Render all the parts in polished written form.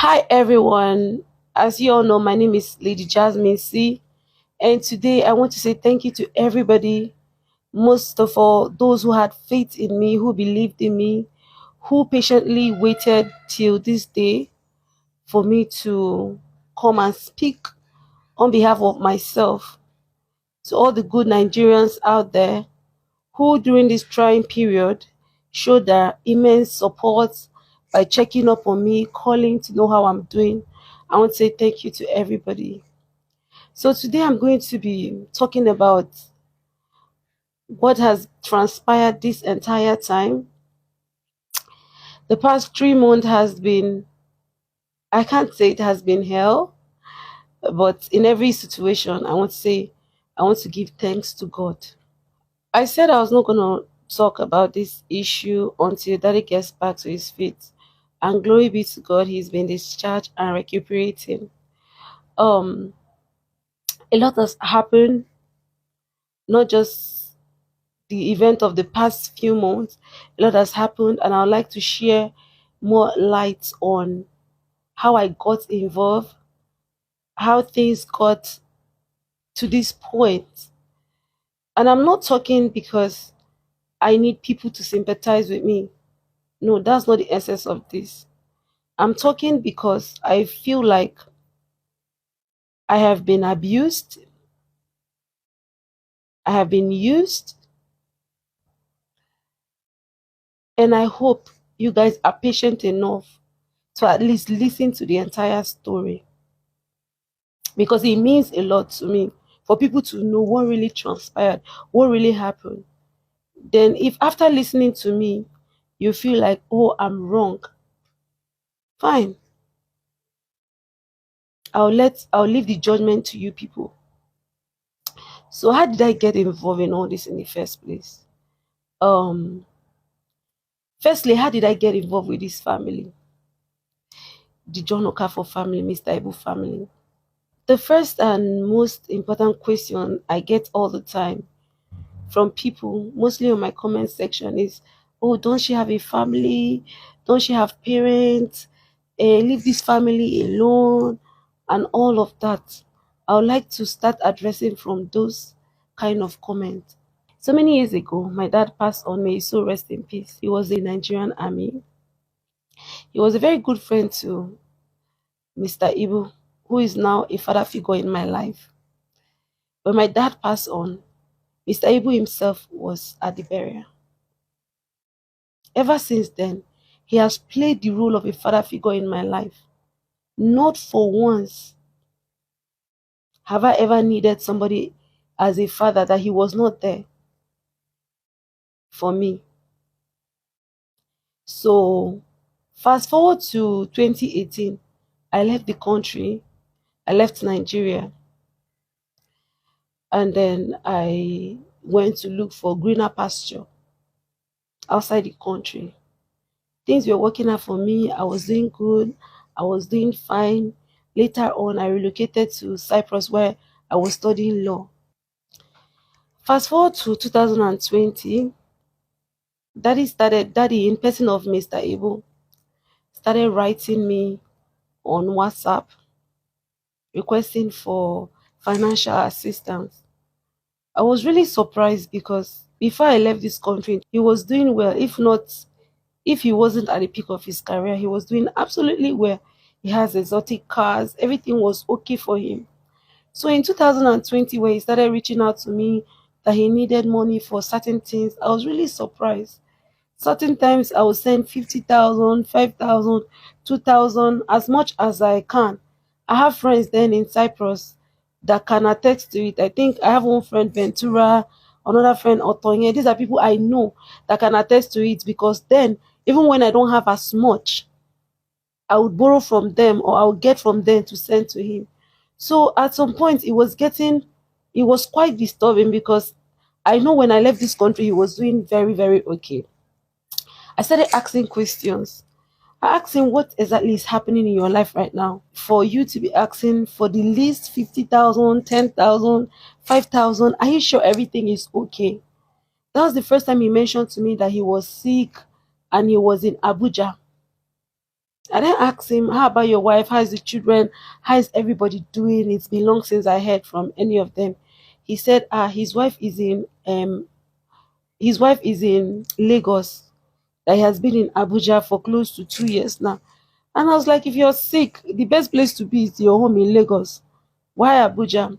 Hi everyone. As you all know, my name is Lady Jasmine C. And today I want to say thank you to everybody, most of all those who had faith in me, who believed in me, who patiently waited till this day for me to come and speak on behalf of myself. To all the good Nigerians out there who during this trying period showed their immense support by checking up on me, calling to know how I'm doing. I want to say thank you to everybody. So today I'm going to be talking about what has transpired this entire time. The past 3 months has been, I can't say it has been hell, but in every situation, I want to say, I want to give thanks to God. I said I was not going to talk about this issue until Daddy gets back to his feet. And glory be to God, he's been discharged and recuperating. Um, a lot has happened, not just the event of the past few months. A lot has happened, and I'd like to share more light on how I got involved, how things got to this point. And I'm not talking because I need people to sympathize with me. No, that's not the essence of this. I'm talking because I feel like I have been abused, I have been used, and I hope you guys are patient enough to at least listen to the entire story because it means a lot to me for people to know what really transpired, what really happened. Then, if after listening to me, you feel like, oh, I'm wrong, fine. I'll leave the judgment to you people. So, how did I get involved in all this in the first place? Um, Firstly, how did I get involved with this family? The John Okafor family, Mr. Ibu family. The first and most important question I get all the time from people, mostly on my comment section, is, oh, don't she have a family? Don't she have parents? Leave this family alone, and all of that. I would like to start addressing from those kind of comments. So many years ago, my dad passed on. May his soul rest in peace. He was in the Nigerian army. He was a very good friend to Mr. Ibu, who is now a father figure in my life. When my dad passed on, Mr. Ibu himself was at the burial. Ever since then, he has played the role of a father figure in my life. Not for once have I ever needed somebody as a father that he was not there for me. So, fast forward to 2018, I left the country, I left Nigeria, and then I went to look for greener pasture outside the country. Things were working out for me. I was doing good. I was doing fine. Later on, I relocated to Cyprus where I was studying law. Fast forward to 2020, Daddy in person of Mr. Abel, started writing me on WhatsApp requesting for financial assistance. I was really surprised because before I left this country, he was doing well. If he wasn't at the peak of his career, he was doing absolutely well. He has exotic cars, everything was okay for him. So in 2020, when he started reaching out to me that he needed money for certain things, I was really surprised. Certain times I will send 50,000, 5,000, 2,000, as much as I can. I have friends then in Cyprus that can attest to it. I think I have one friend, Ventura, another friend, Otonye. These are people I know that can attest to it because then, even when I don't have as much, I would borrow from them or I would get from them to send to him. So at some point, it was quite disturbing because I know when I left this country, he was doing very, very okay. I started asking questions. I asked him what exactly is happening in your life right now for you to be asking for the least 50,000, 10,000, 5,000. Are you sure everything is okay? That was the first time he mentioned to me that he was sick and he was in Abuja. I then asked him, how about your wife? How's the children? How is everybody doing? It's been long since I heard from any of them. He said, his wife is in Lagos. That he has been in Abuja for close to 2 years now. And I was like, if you're sick, the best place to be is your home in Lagos. Why Abuja?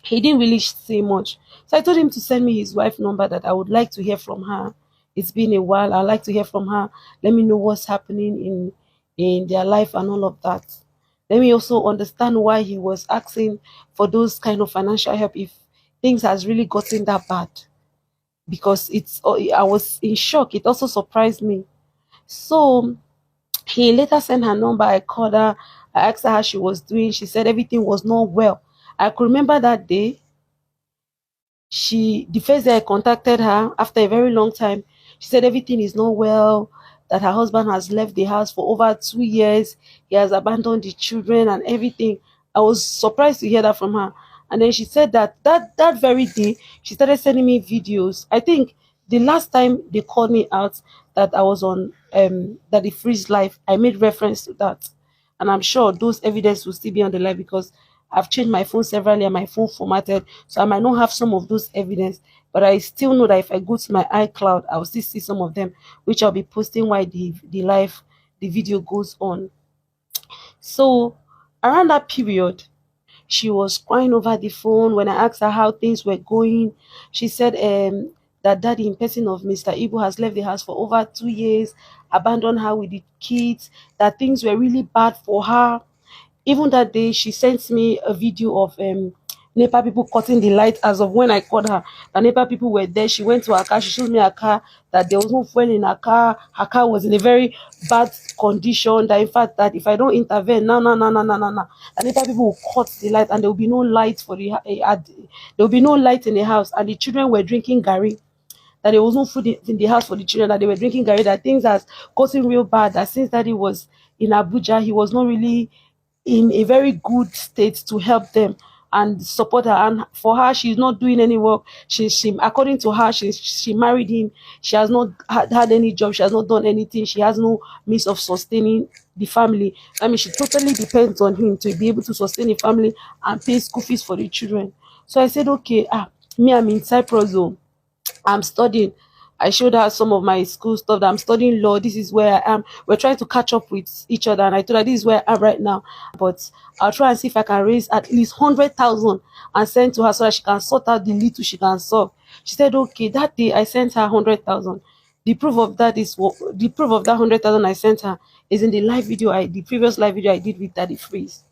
He didn't really say much. So I told him to send me his wife number, that I would like to hear from her. It's been a while. I'd like to hear from her. Let me know what's happening in their life and all of that. Let me also understand why he was asking for those kind of financial help if things has really gotten that bad. Because I was in shock. It also surprised me. So he later sent her number. I called her. I asked her how she was doing. She said everything was not well. I could remember that day. The first day I contacted her after a very long time, she said everything is not well, that her husband has left the house for over 2 years. He has abandoned the children and everything. I was surprised to hear that from her. And then she said that very day, she started sending me videos. I think the last time they called me out that I was on that the freeze live, I made reference to that. And I'm sure those evidence will still be on the live because I've changed my phone severally and my phone formatted, so I might not have some of those evidence, but I still know that if I go to my iCloud, I'll still see some of them, which I'll be posting while the video goes on. So around that period, she was crying over the phone. When I asked her how things were going, she said that daddy, in person of Mr. Ibu, has left the house for over 2 years, abandoned her with the kids, that things were really bad for her. Even that day, she sent me a video of NEPA people cutting the light. As of when I called her, the NEPA people were there. She went to her car. She showed me her car, that there was no fuel in her car. Her car was in a very bad condition. That in fact, that if I don't intervene, no, no, no, no, no, no, no, the NEPA people will cut the light, and there will be no light there will be no light in the house. And the children were drinking gari, that there was no food in the house for the children, that they were drinking gari, that things has gotten real bad, that since daddy was in Abuja, he was not really in a very good state to help them and support her. And for her, she's not doing any work. She according to her, she married him. She has not had any job. She has not done anything. She has no means of sustaining the family. I mean, she totally depends on him to be able to sustain the family and pay school fees for the children. So I said, okay, me, I'm in Cyprus zone. I'm studying. I showed her some of my school stuff, that I'm studying law. This is where I am. We're trying to catch up with each other. And I told her this is where I am right now. But I'll try and see if I can raise at least 100,000 and send to her so that she can sort out the little she can solve. She said, okay. That day I sent her 100,000. The proof of that 100,000 I sent her is in the previous live video I did with Daddy Freeze.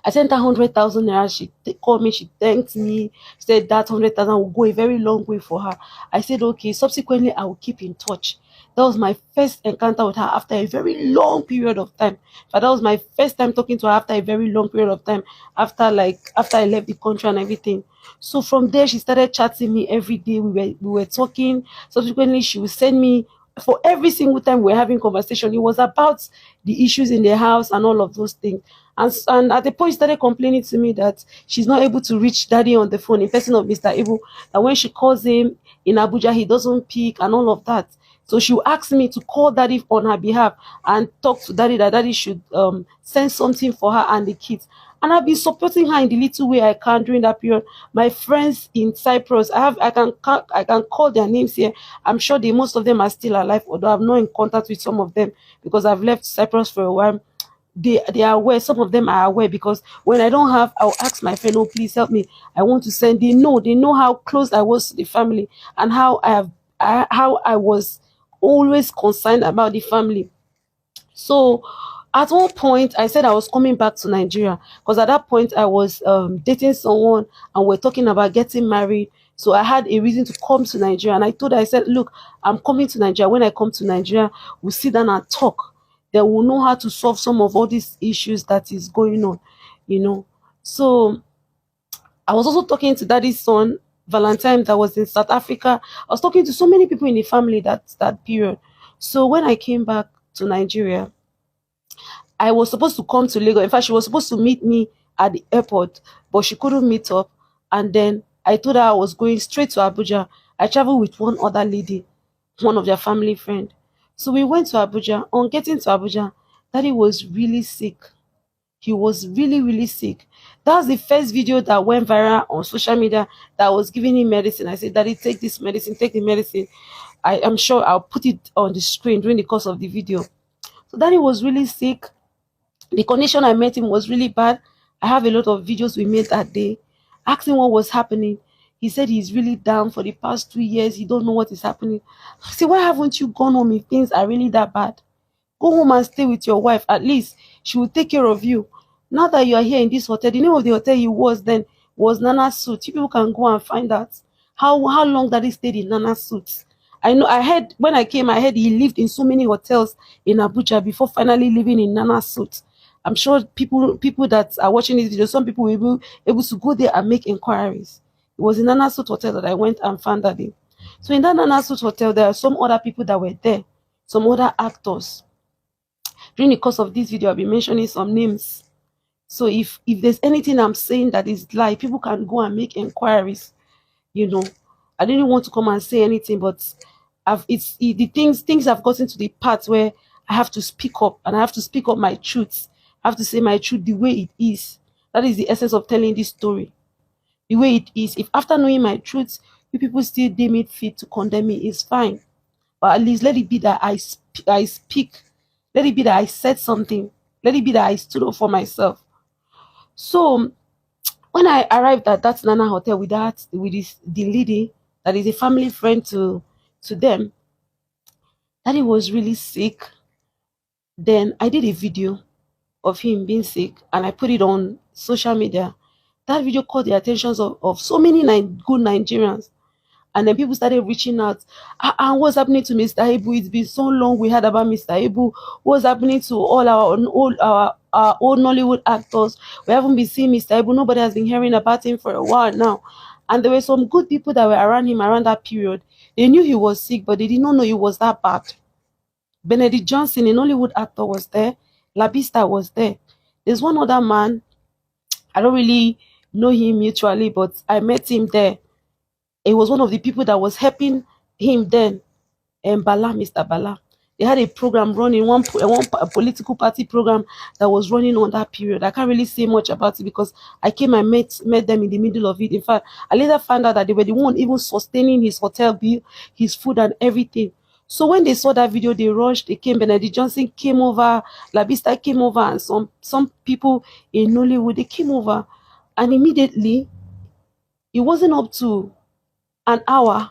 I sent her 100,000 naira. She called me, she thanked me, said that 100,000 will go a very long way for her. I said, okay. Subsequently, I will keep in touch. That was my first encounter with her after a very long period of time. But that was my first time talking to her after a very long period of time, after I left the country and everything. So from there, she started chatting me every day. We were talking. Subsequently, she would send me, for every single time we were having conversation, it was about the issues in the house and all of those things. And at the point, she started complaining to me that she's not able to reach daddy on the phone, in person of Mr. Ibu, that when she calls him in Abuja, he doesn't pick and all of that. So she asked me to call daddy on her behalf and talk to daddy, that daddy should send something for her and the kids. And I've been supporting her in the little way I can during that period. My friends in Cyprus, I can call their names here. I'm sure most of them are still alive, although I'm not in contact with some of them because I've left Cyprus for a while. They are aware. Some of them are aware, because when I don't have, I'll ask my friend, oh, please help me, I want to send. They know how close I was to the family, and how I was always concerned about the family. So at one point, I said I was coming back to Nigeria, because at that point I was dating someone and we're talking about getting married. So I had a reason to come to Nigeria, and I told her, I said, look, I'm coming to Nigeria. When I come to Nigeria, we'll sit down and talk. Then we'll know how to solve some of all these issues that is going on, you know. So I was also talking to daddy's son, Valentine, that was in South Africa. I was talking to so many people in the family that period. So when I came back to Nigeria, I was supposed to come to Lagos. In fact, she was supposed to meet me at the airport, but she couldn't meet up. And then I told her I was going straight to Abuja. I traveled with one other lady, one of their family friend. So we went to Abuja. On getting to Abuja, Daddy was really sick. He was really, really sick. That was the first video that went viral on social media that was giving him medicine. I said, Daddy, take this medicine, take the medicine. I am sure I'll put it on the screen during the course of the video. So Daddy was really sick. The condition I met him was really bad. I have a lot of videos we made that day. Asking what was happening. He said he's really down for the past 2 years. He don't know what is happening. I said, why haven't you gone home if things are really that bad? Go home and stay with your wife. At least she will take care of you. Now that you are here in this hotel, the name of the hotel he was then was Nana Suit. You people can go and find out how long that he stayed in Nana Suit. I know I heard when I came, I heard he lived in so many hotels in Abuja before finally living in Nana Suit. I'm sure people that are watching this video, some people will be able to go there and make inquiries. It was in Nana Suit Hotel that I went and found that day. So in that Nana Suit Hotel, there are some other people that were there, some other actors. During the course of this video, I'll be mentioning some names. So if there's anything I'm saying that is lie, people can go and make inquiries. You know, I didn't want to come and say anything, but the things have gotten to the part where I have to speak up, and I have to speak up my truths. I have to say my truth the way it is. That is the essence of telling this story. The way it is. If after knowing my truths, you people still deem it fit to condemn me, it's fine. But at least let it be that I speak. Let it be that I said something. Let it be that I stood up for myself. So when I arrived at that Nana hotel with the lady that is a family friend to them, Daddy was really sick. Then I did a video of him being sick and I put it on social media. That video caught the attentions of so many good Nigerians. And then people started reaching out. What's happening to Mr. Ibu? It's been so long we heard about Mr. Ibu. What's happening to all our old Nollywood actors? We haven't been seeing Mr. Ibu. Nobody has been hearing about him for a while now. And there were some good people that were around him around that period. They knew he was sick, but they did not know it was that bad. Benedict Johnson, a Nollywood actor, was there. Labista was there. There's one other man. I don't really know him mutually, but I met him there. It was one of the people that was helping him then, and Bala, Mr. Bala. They had a program running, one political party program that was running on that period. I can't really say much about it because I came and met them in the middle of it. In fact, I later found out that they were the one even sustaining his hotel bill, his food and everything. So when they saw that video, they rushed, they came, Benedict Johnson came over, Labista came over, and some people in Nollywood, they came over. And immediately, it wasn't up to an hour,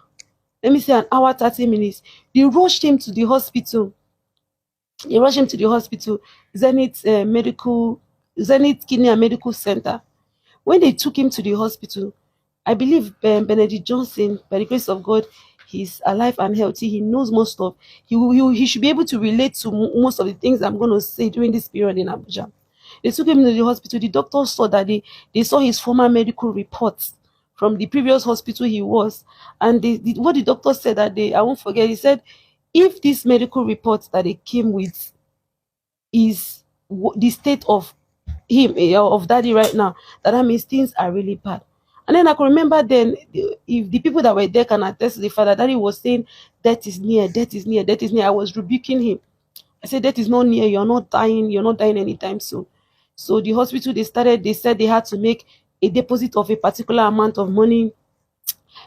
let me say an hour 30 minutes, they rushed him to the hospital. Zenith Kidney and Medical Center. When they took him to the hospital, I believe Benedict Johnson, by the grace of God, he's alive and healthy. He knows most of he should be able to relate to most of the things I'm going to say during this period in Abuja. They took him to the hospital. The doctors saw that they saw his former medical reports from the previous hospital he was. And what the doctor said that day, I won't forget, he said, if this medical report that they came with is the state of him, of Daddy right now, that means things are really bad. And then I can remember then, if the people that were there can attest to the fact that Daddy was saying, death is near, death is near, death is near. I was rebuking him. I said, death is not near, you're not dying anytime soon. So the hospital, they said they had to make a deposit of a particular amount of money.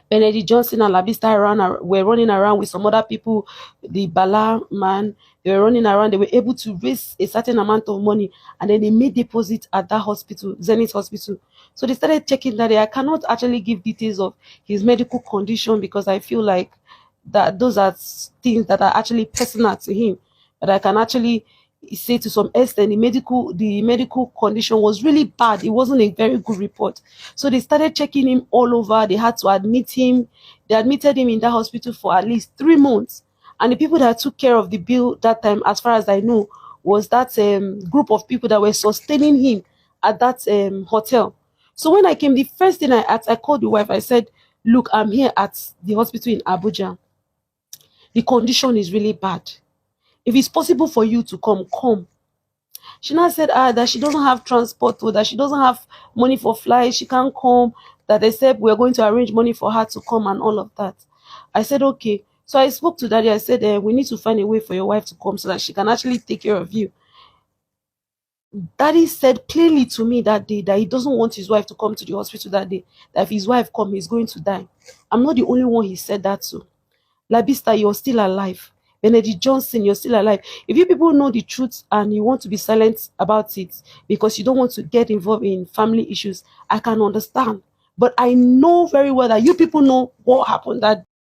Benedict Johnson and Labista were running around with some other people, the Bala man, they were running around, they were able to raise a certain amount of money, and then they made deposit at that hospital, Zenith Hospital. So they started checking that I cannot actually give details of his medical condition because I feel like that those are things that are actually personal to him. But I can actually say to some extent the medical condition was really bad. It wasn't a very good report. So they started checking him all over. They had to admit him. They admitted him in that hospital for at least 3 months. And the people that took care of the bill that time, as far as I know, was that group of people that were sustaining him at that hotel. So when I came, the first thing I called the wife. I said, look, I'm here at the hospital in Abuja. The condition is really bad. If it's possible for you to come. She now said that she doesn't have transport, or that she doesn't have money for flights. She can't come. That they said we're going to arrange money for her to come and all of that. I said, okay. So I spoke to Daddy. I said, we need to find a way for your wife to come so that she can actually take care of you. Daddy said plainly to me that day that he doesn't want his wife to come to the hospital that day. That if his wife come, he's going to die. I'm not the only one he said that to. Labista, you're still alive. Benedict Johnson, you're still alive. If you people know the truth and you want to be silent about it because you don't want to get involved in family issues, I can understand. But I know very well that you people know what happened that